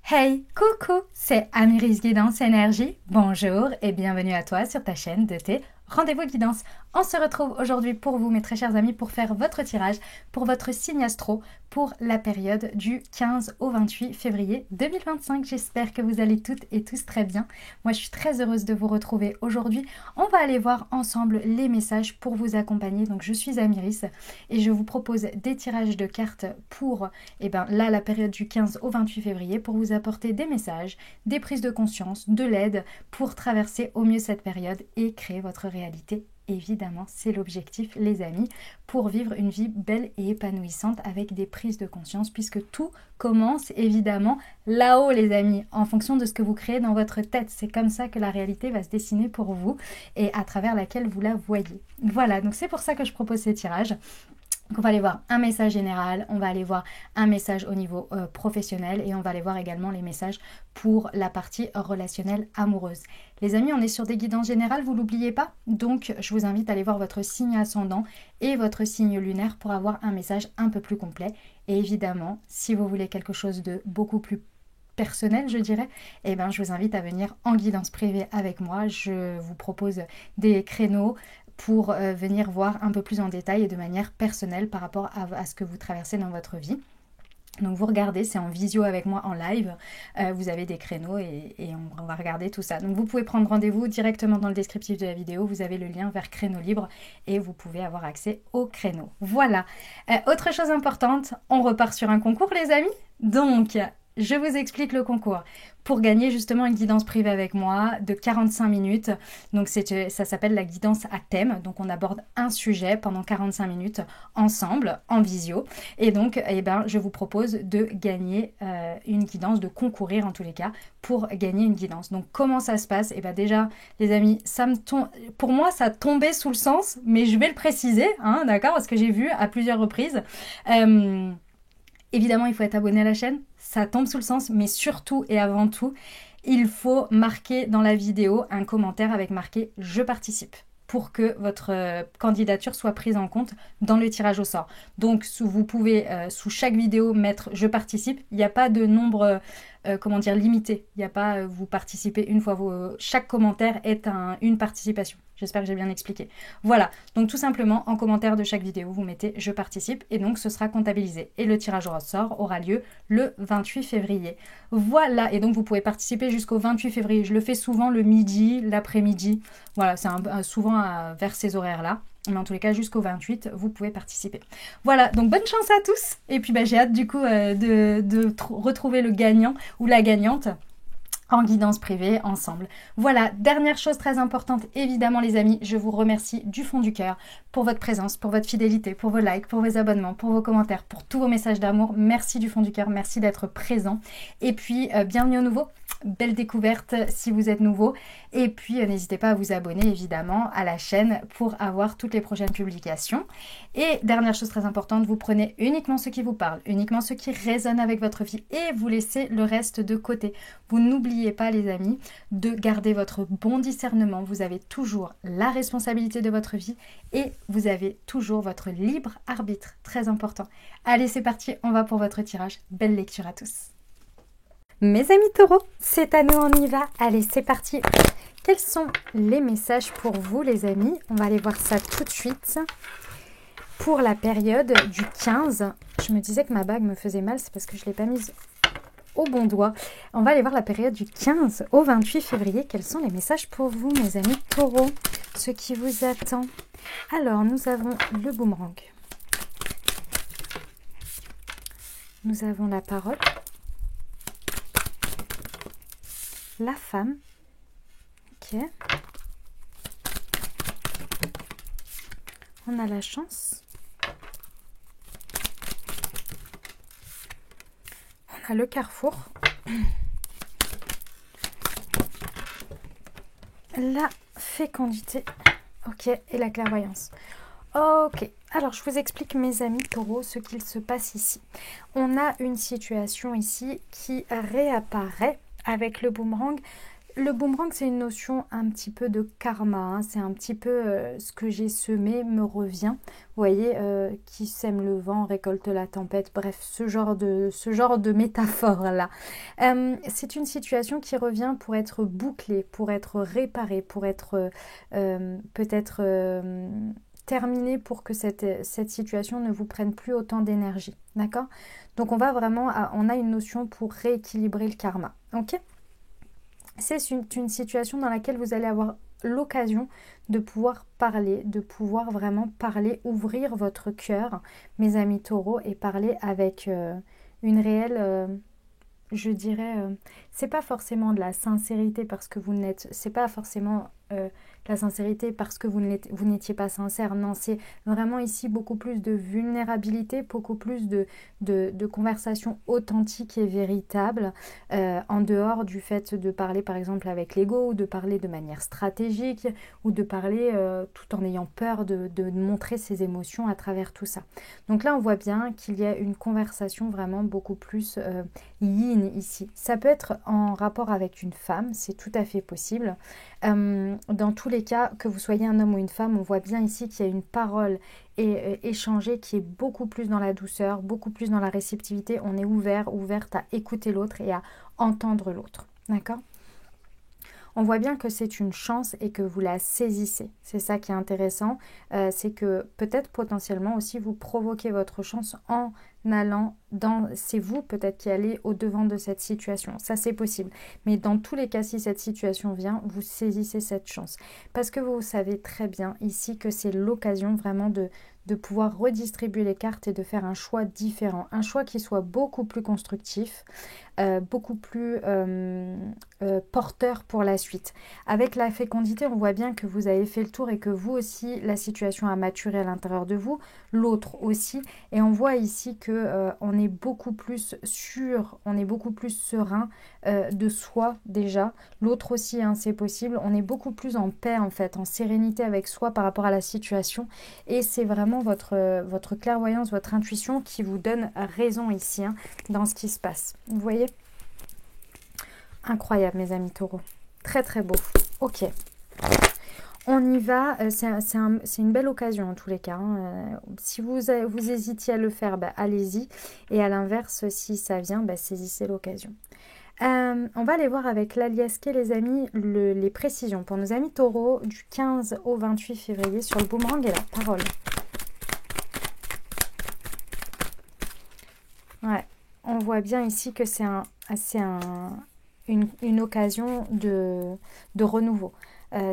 Hey, coucou, c'est Amiris Guidance Énergie. Bonjour et bienvenue à toi sur ta chaîne de tes rendez-vous guidance. On se retrouve aujourd'hui pour vous, mes très chers amis, pour faire votre tirage pour votre signe astro pour la période du 15 au 28 février 2025. J'espère que vous allez toutes et tous très bien. Moi, je suis très heureuse de vous retrouver aujourd'hui. On va aller voir ensemble les messages pour vous accompagner. Donc, je suis Amiris et je vous propose des tirages de cartes pour, la période du 15 au 28 février pour vous apporter des messages, des prises de conscience, de l'aide pour traverser au mieux cette période et créer votre réalité. Évidemment, c'est l'objectif, les amis, pour vivre une vie belle et épanouissante avec des prises de conscience, puisque tout commence évidemment là-haut, les amis, en fonction de ce que vous créez dans votre tête. C'est comme ça que la réalité va se dessiner pour vous et à travers laquelle vous la voyez. Voilà, donc c'est pour ça que je propose ces tirages. Donc on va aller voir un message général, on va aller voir un message au niveau professionnel et on va aller voir également les messages pour la partie relationnelle amoureuse. Les amis, on est sur des guidances générales, vous l'oubliez pas. Donc je vous invite à aller voir votre signe ascendant et votre signe lunaire pour avoir un message un peu plus complet. Et évidemment, si vous voulez quelque chose de beaucoup plus personnel, je dirais, je vous invite à venir en guidance privée avec moi. Je vous propose des créneaux pour venir voir un peu plus en détail et de manière personnelle par rapport à ce que vous traversez dans votre vie. Donc vous regardez, c'est en visio avec moi en live, vous avez des créneaux et on va regarder tout ça. Donc vous pouvez prendre rendez-vous directement dans le descriptif de la vidéo, vous avez le lien vers créneau libre et vous pouvez avoir accès au créneau. Voilà, autre chose importante, on repart sur un concours les amis, donc je vous explique le concours. Pour gagner justement une guidance privée avec moi de 45 minutes, donc ça s'appelle la guidance à thème, donc on aborde un sujet pendant 45 minutes ensemble, en visio, et donc je vous propose de gagner une guidance, de concourir en tous les cas, pour gagner une guidance. Donc comment ça se passe? Déjà les amis, pour moi ça tombait sous le sens, mais je vais le préciser, d'accord, parce que j'ai vu à plusieurs reprises. Évidemment, il faut être abonné à la chaîne, ça tombe sous le sens, mais surtout et avant tout, il faut marquer dans la vidéo un commentaire avec marqué « Je participe » pour que votre candidature soit prise en compte dans le tirage au sort. Donc, vous pouvez, sous chaque vidéo, mettre « Je participe ». Il n'y a pas de nombre, limité. Il n'y a pas « Vous participez une fois ». Chaque commentaire est une participation. J'espère que j'ai bien expliqué. Voilà, donc tout simplement, en commentaire de chaque vidéo, vous mettez « Je participe » et donc ce sera comptabilisé. Et le tirage au sort aura lieu le 28 février. Voilà, et donc vous pouvez participer jusqu'au 28 février. Je le fais souvent le midi, l'après-midi. Voilà, c'est souvent vers ces horaires-là. Mais en tous les cas, jusqu'au 28, vous pouvez participer. Voilà, donc bonne chance à tous. Et puis j'ai hâte du coup de retrouver le gagnant ou la gagnante en guidance privée ensemble. Voilà, dernière chose très importante, évidemment les amis, je vous remercie du fond du cœur pour votre présence, pour votre fidélité, pour vos likes, pour vos abonnements, pour vos commentaires, pour tous vos messages d'amour. Merci du fond du cœur, merci d'être présent. Et puis, bienvenue au nouveau. Belle découverte si vous êtes nouveau. Et puis, n'hésitez pas à vous abonner évidemment à la chaîne pour avoir toutes les prochaines publications. Et dernière chose très importante, vous prenez uniquement ce qui vous parle, uniquement ce qui résonne avec votre vie et vous laissez le reste de côté. Vous n'oubliez pas les amis de garder votre bon discernement. Vous avez toujours la responsabilité de votre vie et vous avez toujours votre libre arbitre. Très important. Allez, c'est parti, on va pour votre tirage. Belle lecture à tous. Mes amis taureaux, c'est à nous, on y va. Allez, c'est parti. Quels sont les messages pour vous, les amis? On va aller voir ça tout de suite. Pour la période du 15, je me disais que ma bague me faisait mal, c'est parce que je ne l'ai pas mise au bon doigt. On va aller voir la période du 15 au 28 février. Quels sont les messages pour vous, mes amis taureaux? Ce qui vous attend. Alors, nous avons le boomerang. Nous avons la parole. La femme. Ok. On a la chance. On a le carrefour. La fécondité. Ok. Et la clairvoyance. Ok. Alors, je vous explique, mes amis taureaux, ce qu'il se passe ici. On a une situation ici qui réapparaît avec le boomerang. le boomerang, c'est une notion un petit peu de karma, hein. C'est un petit peu ce que j'ai semé me revient. Vous voyez, qui sème le vent récolte la tempête. Bref, ce genre de métaphore-là. C'est une situation qui revient pour être bouclée, pour être réparée, pour être peut-être terminée, pour que cette situation ne vous prenne plus autant d'énergie. D'accord? Donc on a une notion pour rééquilibrer le karma. Ok? C'est une situation dans laquelle vous allez avoir l'occasion de pouvoir parler, de pouvoir vraiment parler, ouvrir votre cœur, mes amis taureaux, et parler avec une réelle, je dirais, c'est pas forcément de la sincérité parce que c'est pas forcément la sincérité parce que vous n'étiez pas sincère. Non, c'est vraiment ici beaucoup plus de vulnérabilité, beaucoup plus de conversation authentique et véritable, en dehors du fait de parler par exemple avec l'ego, ou de parler de manière stratégique, ou de parler tout en ayant peur de montrer ses émotions à travers tout ça. Donc là, on voit bien qu'il y a une conversation vraiment beaucoup plus yin ici. Ça peut être en rapport avec une femme, c'est tout à fait possible. Dans tous les cas, que vous soyez un homme ou une femme, on voit bien ici qu'il y a une parole échangée qui est beaucoup plus dans la douceur, beaucoup plus dans la réceptivité. On est ouverte à écouter l'autre et à entendre l'autre. D'accord ? On voit bien que c'est une chance et que vous la saisissez. C'est ça qui est intéressant. C'est que peut-être potentiellement aussi vous provoquez votre chance en allant dans... C'est vous peut-être qui allez au-devant de cette situation. Ça, c'est possible. Mais dans tous les cas, si cette situation vient, vous saisissez cette chance. Parce que vous savez très bien ici que c'est l'occasion vraiment de pouvoir redistribuer les cartes et de faire un choix différent. Un choix qui soit beaucoup plus constructif, beaucoup plus porteur pour la suite. Avec la fécondité, on voit bien que vous avez fait le tour et que vous aussi, la situation a maturé à l'intérieur de vous, l'autre aussi. Et on voit ici que on est beaucoup plus sûr, on est beaucoup plus serein de soi déjà. L'autre aussi, hein, c'est possible. On est beaucoup plus en paix en fait, en sérénité avec soi par rapport à la situation. Et c'est vraiment votre clairvoyance, votre intuition qui vous donne raison ici, hein, dans ce qui se passe. Vous voyez ? Incroyable, mes amis taureaux. Très très beau. Ok. On y va, c'est une belle occasion en tous les cas. Hein. Si vous hésitiez à le faire, bah, allez-y. Et à l'inverse, si ça vient, bah, saisissez l'occasion. On va aller voir avec l'aliasqué, les amis, les précisions pour nos amis taureaux du 15 au 28 février sur le boomerang et la parole. Ouais, on voit bien ici que c'est une occasion de renouveau.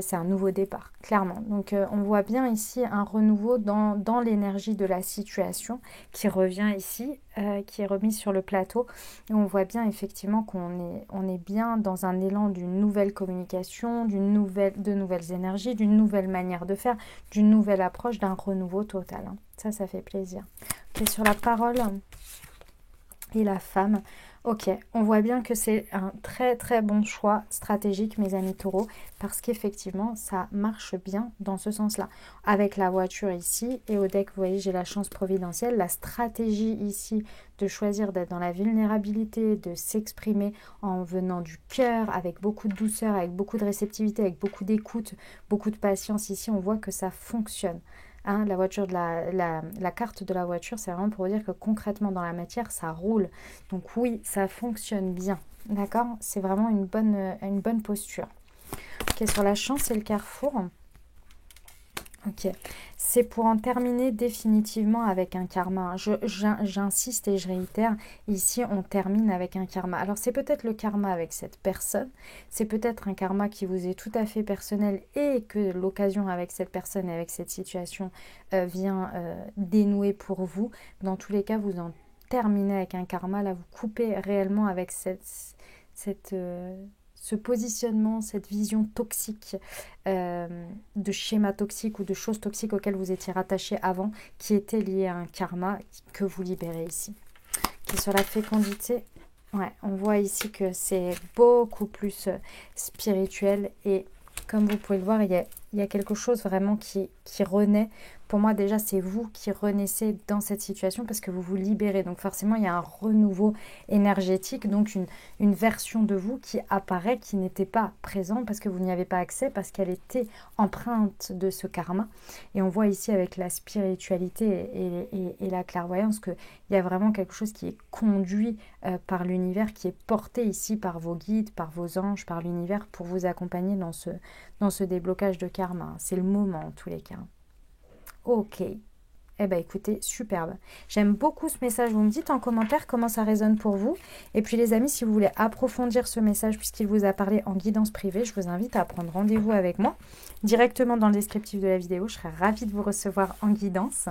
C'est un nouveau départ, clairement. Donc on voit bien ici un renouveau dans l'énergie de la situation qui revient ici, qui est remise sur le plateau. Et on voit bien effectivement on est bien dans un élan d'une nouvelle communication, de nouvelles énergies, d'une nouvelle manière de faire, d'une nouvelle approche, d'un renouveau total. Hein. Ça fait plaisir. Et sur la parole et la femme, ok, on voit bien que c'est un très très bon choix stratégique, mes amis taureaux, parce qu'effectivement, ça marche bien dans ce sens-là. Avec la voiture ici, et au deck, vous voyez, j'ai la chance providentielle, la stratégie ici de choisir d'être dans la vulnérabilité, de s'exprimer en venant du cœur, avec beaucoup de douceur, avec beaucoup de réceptivité, avec beaucoup d'écoute, beaucoup de patience. Ici, on voit que ça fonctionne. Hein, la voiture la carte de la voiture, c'est vraiment pour dire que concrètement dans la matière, ça roule. Donc oui, ça fonctionne bien. D'accord? C'est vraiment une bonne posture. Ok, sur la chance et le carrefour. Ok, c'est pour en terminer définitivement avec un karma. J'insiste et je réitère, ici on termine avec un karma. Alors c'est peut-être le karma avec cette personne, c'est peut-être un karma qui vous est tout à fait personnel et que l'occasion avec cette personne et avec cette situation vient dénouer pour vous. Dans tous les cas, vous en terminez avec un karma, là vous coupez réellement avec ce positionnement, cette vision toxique, de schéma toxique ou de choses toxiques auxquelles vous étiez rattaché avant, qui étaient liées à un karma que vous libérez ici. Qui est sur la fécondité, ouais, on voit ici que c'est beaucoup plus spirituel et comme vous pouvez le voir, il y a quelque chose vraiment qui renaît pour moi déjà c'est vous qui renaissez dans cette situation parce que vous vous libérez. Donc forcément il y a un renouveau énergétique, donc une version de vous qui apparaît, qui n'était pas présente parce que vous n'y avez pas accès, parce qu'elle était empreinte de ce karma. Et on voit ici avec la spiritualité et la clairvoyance qu'il y a vraiment quelque chose qui est conduit par l'univers, qui est porté ici par vos guides, par vos anges, par l'univers pour vous accompagner dans ce déblocage de karma. C'est le moment en tous les cas. Ok. Eh bien écoutez, superbe. J'aime beaucoup ce message. Vous me dites en commentaire comment ça résonne pour vous. Et puis les amis, si vous voulez approfondir ce message puisqu'il vous a parlé en guidance privée, je vous invite à prendre rendez-vous avec moi directement dans le descriptif de la vidéo. Je serai ravie de vous recevoir en guidance.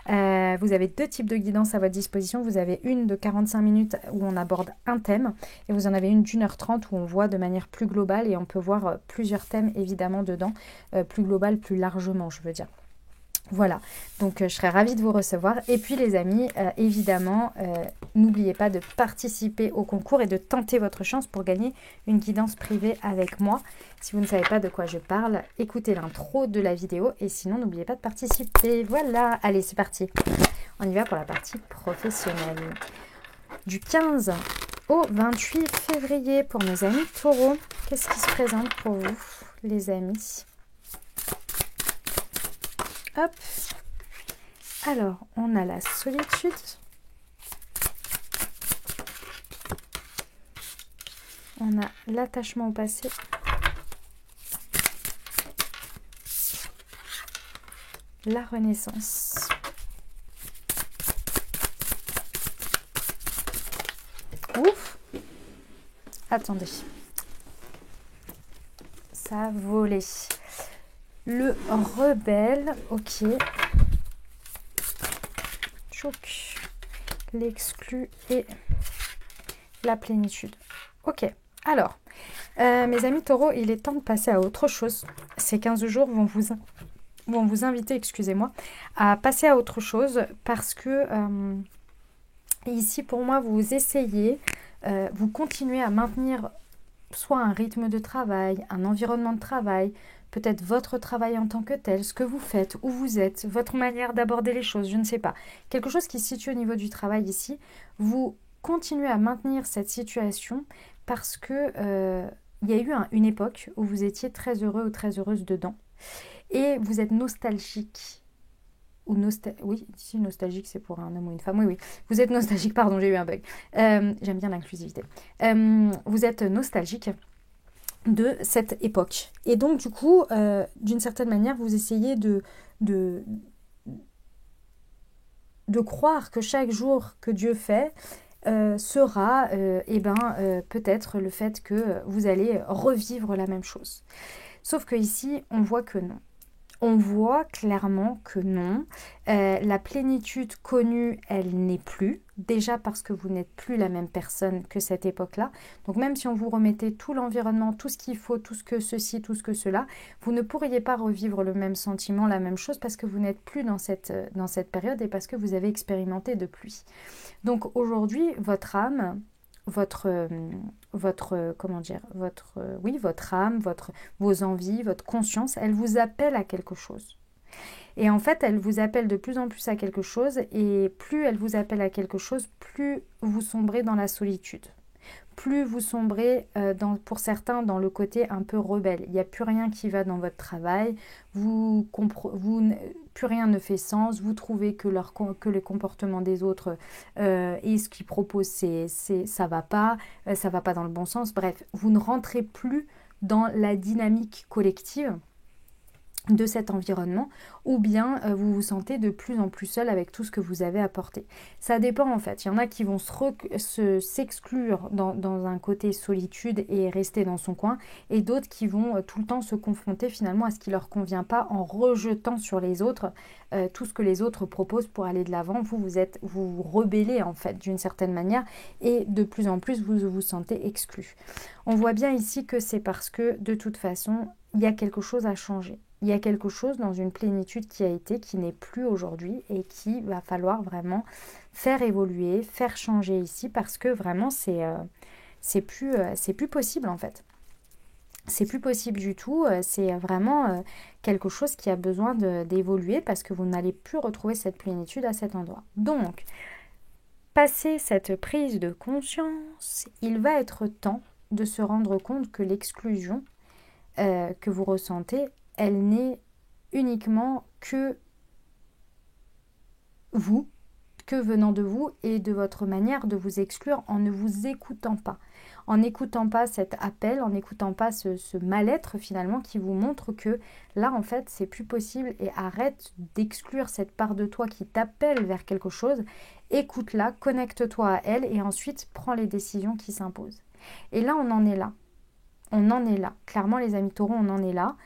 Vous avez 2 types de guidance à votre disposition. Vous avez une de 45 minutes où on aborde un thème et vous en avez une d'1h30 où on voit de manière plus globale et on peut voir plusieurs thèmes évidemment dedans, plus global, plus largement je veux dire. Voilà, donc je serais ravie de vous recevoir. Et puis les amis, évidemment, n'oubliez pas de participer au concours et de tenter votre chance pour gagner une guidance privée avec moi. Si vous ne savez pas de quoi je parle, écoutez l'intro de la vidéo et sinon n'oubliez pas de participer. Voilà, allez c'est parti. On y va pour la partie professionnelle. Du 15 au 28 février pour mes amis taureaux, qu'est-ce qui se présente pour vous les amis ? Hop. Alors, on a la solitude. On a l'attachement au passé. La renaissance. Ouf. Attendez. Ça a volé. Le rebelle, ok. Choc, l'exclu et la plénitude. Ok, alors, mes amis taureaux, il est temps de passer à autre chose. Ces 15 jours vont vous inviter, excusez-moi, à passer à autre chose parce que ici, pour moi, vous essayez, vous continuez à maintenir soit un rythme de travail, un environnement de travail, peut-être votre travail en tant que tel, ce que vous faites, où vous êtes, votre manière d'aborder les choses, je ne sais pas. Quelque chose qui se situe au niveau du travail ici, vous continuez à maintenir cette situation parce que il y a eu une époque où vous étiez très heureux ou très heureuse dedans et vous êtes nostalgique. Oui, ici nostalgique c'est pour un homme ou une femme, oui, vous êtes nostalgique, pardon, j'ai eu un bug. J'aime bien l'inclusivité. Vous êtes nostalgique de cette époque. Et donc, du coup, d'une certaine manière, vous essayez de croire que chaque jour que Dieu fait sera peut-être le fait que vous allez revivre la même chose. Sauf que ici, on voit que non. On voit clairement que non. La plénitude connue, elle n'est plus. Déjà parce que vous n'êtes plus la même personne que cette époque-là. Donc même si on vous remettait tout l'environnement, tout ce qu'il faut, tout ce que ceci, tout ce que cela, vous ne pourriez pas revivre le même sentiment, la même chose parce que vous n'êtes plus dans cette période et parce que vous avez expérimenté depuis. Donc aujourd'hui, votre âme, votre âme, vos envies, votre conscience, elle vous appelle à quelque chose. Et en fait, elle vous appelle de plus en plus à quelque chose et plus elle vous appelle à quelque chose, plus vous sombrez dans la solitude. Plus vous sombrez, pour certains, dans le côté un peu rebelle. Il n'y a plus rien qui va dans votre travail, plus rien ne fait sens, vous trouvez que les comportements des autres et ce qu'ils proposent, ça va pas dans le bon sens. Bref, vous ne rentrez plus dans la dynamique collective de cet environnement, ou bien vous vous sentez de plus en plus seul avec tout ce que vous avez apporté. Ça dépend en fait. Il y en a qui vont s'exclure dans un côté solitude et rester dans son coin, et d'autres qui vont tout le temps se confronter finalement à ce qui leur convient pas en rejetant sur les autres tout ce que les autres proposent pour aller de l'avant. Vous rebellez en fait d'une certaine manière et de plus en plus vous vous sentez exclu. On voit bien ici que c'est parce que de toute façon il y a quelque chose à changer. Il y a quelque chose dans une plénitude qui n'est plus aujourd'hui et qui va falloir vraiment faire évoluer, faire changer ici parce que vraiment c'est plus possible en fait. c'est plus possible du tout, c'est vraiment quelque chose qui a besoin d'évoluer parce que vous n'allez plus retrouver cette plénitude à cet endroit. Donc, passé cette prise de conscience, il va être temps de se rendre compte que l'exclusion que vous ressentez, elle n'est uniquement que vous, que venant de vous et de votre manière de vous exclure en ne vous écoutant pas. En n'écoutant pas cet appel, en n'écoutant pas ce mal-être finalement qui vous montre que là en fait c'est plus possible et arrête d'exclure cette part de toi qui t'appelle vers quelque chose, écoute-la, connecte-toi à elle et ensuite prends les décisions qui s'imposent. Et là on en est là. On en est là. Clairement les amis taureaux, on en est là.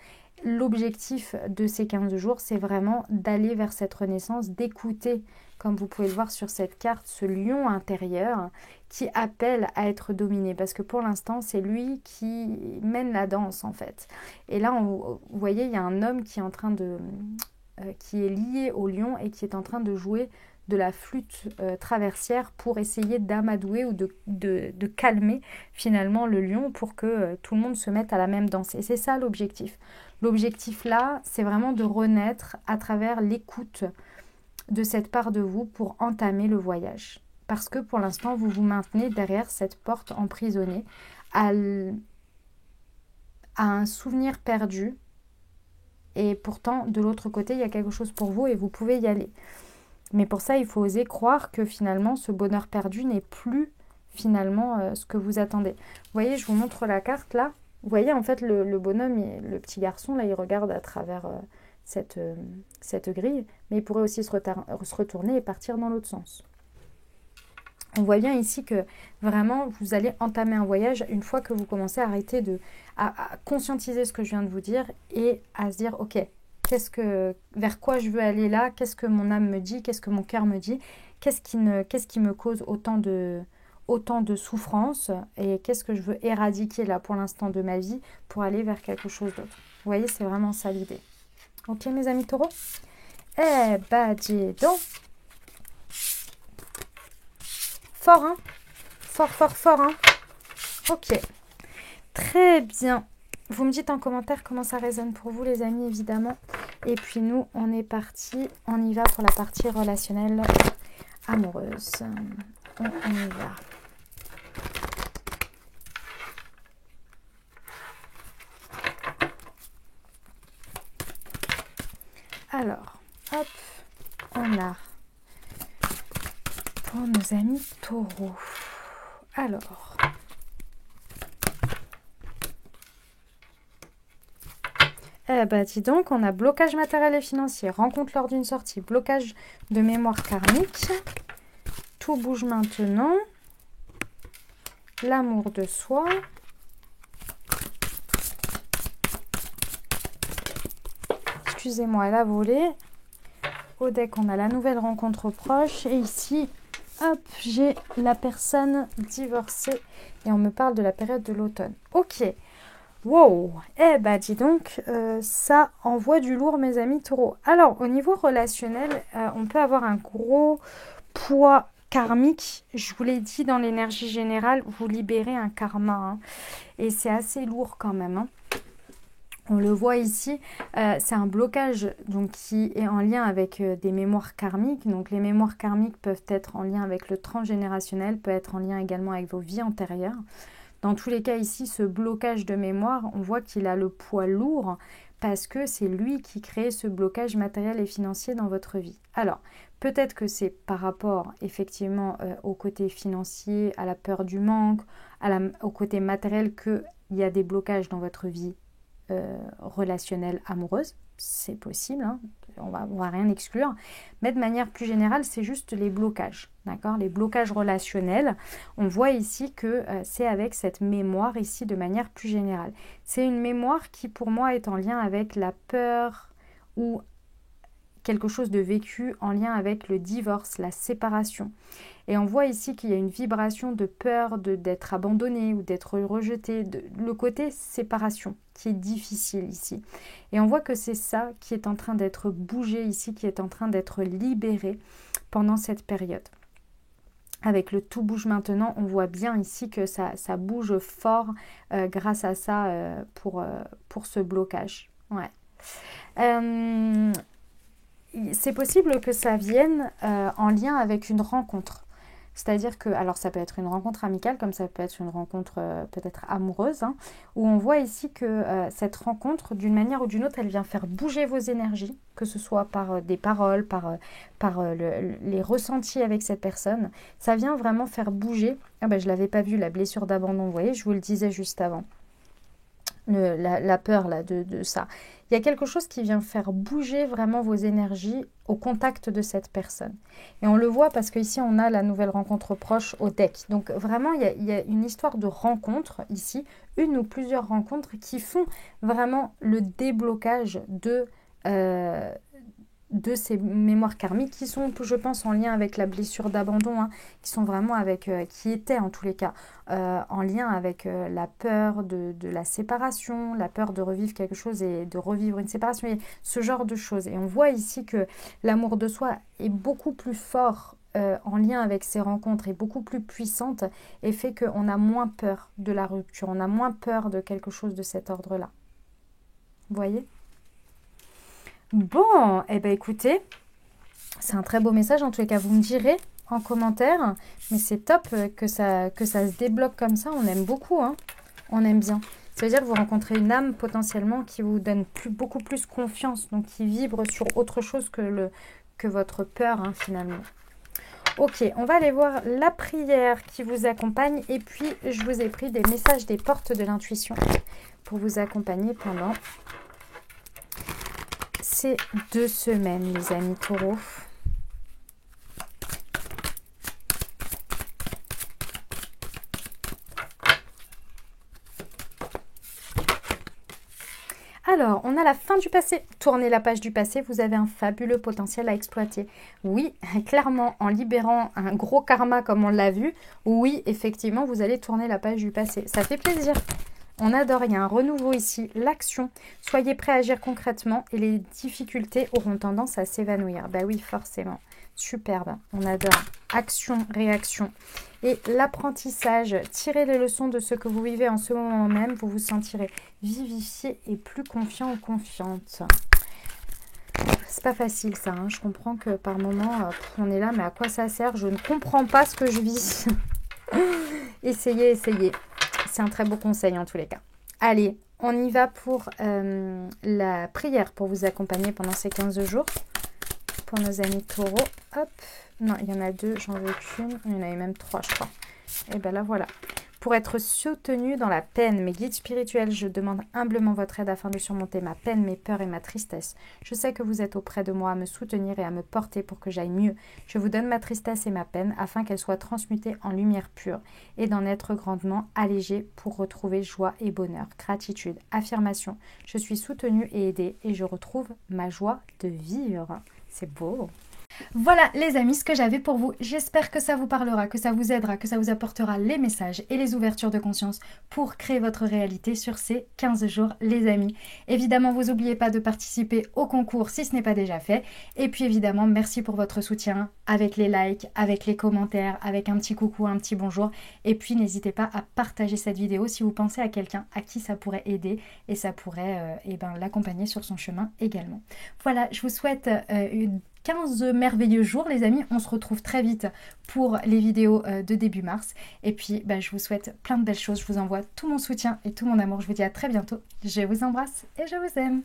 L'objectif de ces 15 jours, c'est vraiment d'aller vers cette renaissance, d'écouter, comme vous pouvez le voir sur cette carte, ce lion intérieur qui appelle à être dominé. Parce que pour l'instant, c'est lui qui mène la danse en fait. Et là, vous voyez, il y a un homme qui est en train qui est lié au lion et qui est en train de jouer de la flûte traversière pour essayer d'amadouer ou de calmer finalement le lion pour que tout le monde se mette à la même danse. Et c'est ça l'objectif. L'objectif là, c'est vraiment de renaître à travers l'écoute de cette part de vous pour entamer le voyage. Parce que pour l'instant, vous vous maintenez derrière cette porte emprisonnée à un souvenir perdu. Et pourtant, de l'autre côté, il y a quelque chose pour vous et vous pouvez y aller. Mais pour ça, il faut oser croire que finalement, ce bonheur perdu n'est plus finalement ce que vous attendez. Vous voyez, je vous montre la carte là. Vous voyez, en fait, le bonhomme, le petit garçon, là, il regarde à travers cette grille. Mais il pourrait aussi se retourner et partir dans l'autre sens. On voit bien ici que vraiment, vous allez entamer un voyage une fois que vous commencez à arrêter à conscientiser ce que je viens de vous dire et à se dire, ok, vers quoi je veux aller là, qu'est-ce que mon âme me dit, qu'est-ce que mon cœur me dit, qu'est-ce qui me cause autant de souffrance et qu'est-ce que je veux éradiquer là pour l'instant de ma vie pour aller vers quelque chose d'autre. Vous voyez, c'est vraiment ça l'idée. Ok mes amis taureaux? Eh bah dis donc. Fort, hein? Fort, hein? Ok. Très bien. Vous me dites en commentaire comment ça résonne pour vous les amis, évidemment. Et puis nous, on est parti. On y va pour la partie relationnelle amoureuse. On y va. Alors, hop, on a pour nos amis taureaux. Alors, eh ben dis donc, on a blocage matériel et financier, rencontre lors d'une sortie, blocage de mémoire karmique, tout bouge maintenant, l'amour de soi, excusez-moi, elle a volé. Au deck, on a la nouvelle rencontre proche. Et ici, hop, j'ai la personne divorcée. Et on me parle de la période de l'automne. Ok. Wow. Eh ben, dis donc, ça envoie du lourd, mes amis taureaux. Alors, au niveau relationnel, on peut avoir un gros poids karmique. Je vous l'ai dit, dans l'énergie générale, vous libérez un karma. Hein. Et c'est assez lourd quand même. Hein. On le voit ici, c'est un blocage donc, qui est en lien avec des mémoires karmiques. Donc les mémoires karmiques peuvent être en lien avec le transgénérationnel, peut être en lien également avec vos vies antérieures. Dans tous les cas ici, ce blocage de mémoire, on voit qu'il a le poids lourd parce que c'est lui qui crée ce blocage matériel et financier dans votre vie. Alors, peut-être que c'est par rapport effectivement au côté financier, à la peur du manque, au côté matériel qu'il y a des blocages dans votre vie relationnelle amoureuse, c'est possible, hein, on va rien exclure, mais de manière plus générale, c'est juste les blocages, d'accord, les blocages relationnels. On voit ici que c'est avec cette mémoire ici de manière plus générale. C'est une mémoire qui pour moi est en lien avec la peur ou quelque chose de vécu en lien avec le divorce, la séparation. Et on voit ici qu'il y a une vibration de peur d'être abandonné ou d'être rejeté, le côté séparation qui est difficile ici. Et on voit que c'est ça qui est en train d'être bougé ici, qui est en train d'être libéré pendant cette période. avec le tout bouge maintenant, on voit bien ici que ça bouge fort grâce à ça pour ce blocage. Ouais. C'est possible que ça vienne en lien avec une rencontre. C'est-à-dire que, alors ça peut être une rencontre amicale, comme ça peut être une rencontre peut-être amoureuse, hein, où on voit ici que cette rencontre, d'une manière ou d'une autre, elle vient faire bouger vos énergies, que ce soit par des paroles, par les ressentis avec cette personne. Ça vient vraiment faire bouger. Ah ben, je ne l'avais pas vu, la blessure d'abandon, vous voyez, je vous le disais juste avant. La peur là, de ça. Il y a quelque chose qui vient faire bouger vraiment vos énergies au contact de cette personne. Et on le voit parce qu'ici, on a la nouvelle rencontre proche au deck. Donc vraiment, il y a une histoire de rencontre ici, une ou plusieurs rencontres qui font vraiment le déblocage de ces mémoires karmiques qui sont, je pense, en lien avec la blessure d'abandon, hein, qui sont vraiment avec, qui étaient en tous les cas, en lien avec la peur de la séparation, la peur de revivre quelque chose et de revivre une séparation, et ce genre de choses. Et on voit ici que l'amour de soi est beaucoup plus fort en lien avec ces rencontres, est beaucoup plus puissante et fait qu'on a moins peur de la rupture, on a moins peur de quelque chose de cet ordre-là. Vous voyez ? Bon, eh bien écoutez, c'est un très beau message. En tous les cas, vous me direz en commentaire. Mais c'est top que ça se débloque comme ça. On aime beaucoup, hein. On aime bien. Ça veut dire que vous rencontrez une âme potentiellement qui vous donne beaucoup plus confiance. Donc qui vibre sur autre chose que votre peur, hein, finalement. Ok, on va aller voir la prière qui vous accompagne. Et puis, je vous ai pris des messages des portes de l'intuition pour vous accompagner pendant ces 2 semaines, les amis taureaux. Alors, on a la fin du passé. Tournez la page du passé, vous avez un fabuleux potentiel à exploiter. Oui, clairement, en libérant un gros karma comme on l'a vu, oui, effectivement, vous allez tourner la page du passé. Ça fait plaisir. On adore, il y a un renouveau ici, l'action. Soyez prêts à agir concrètement et les difficultés auront tendance à s'évanouir. Bah oui, forcément. Superbe, on adore. Action, réaction. Et l'apprentissage, tirez les leçons de ce que vous vivez en ce moment même. Vous vous sentirez vivifié et plus confiant ou confiante. C'est pas facile ça, hein. Je comprends que par moment, on est là, mais à quoi ça sert? Je ne comprends pas ce que je vis. Essayez, essayez. C'est un très beau conseil en tous les cas. Allez, on y va pour la prière pour vous accompagner pendant ces 15 jours. Pour nos amis taureaux. Hop. Non, il y en a 2, j'en veux qu'une. Il y en avait même 3, je crois. Et bien là, voilà. Pour être soutenu dans la peine, mes guides spirituels, je demande humblement votre aide afin de surmonter ma peine, mes peurs et ma tristesse. Je sais que vous êtes auprès de moi à me soutenir et à me porter pour que j'aille mieux. Je vous donne ma tristesse et ma peine afin qu'elles soient transmutées en lumière pure et d'en être grandement allégées pour retrouver joie et bonheur. Gratitude, affirmation. Je suis soutenue et aidée et je retrouve ma joie de vivre. C'est beau. Voilà les amis, ce que j'avais pour vous. J'espère que ça vous parlera, que ça vous aidera, que ça vous apportera les messages et les ouvertures de conscience pour créer votre réalité sur ces 15 jours les amis. Évidemment, vous n'oubliez pas de participer au concours si ce n'est pas déjà fait. Et puis évidemment, merci pour votre soutien avec les likes, avec les commentaires, avec un petit coucou, un petit bonjour. Et puis n'hésitez pas à partager cette vidéo si vous pensez à quelqu'un à qui ça pourrait aider et ça pourrait l'accompagner sur son chemin également. Voilà, je vous souhaite une 15 merveilleux jours les amis, on se retrouve très vite pour les vidéos de début mars et puis je vous souhaite plein de belles choses, je vous envoie tout mon soutien et tout mon amour, je vous dis à très bientôt, je vous embrasse et je vous aime.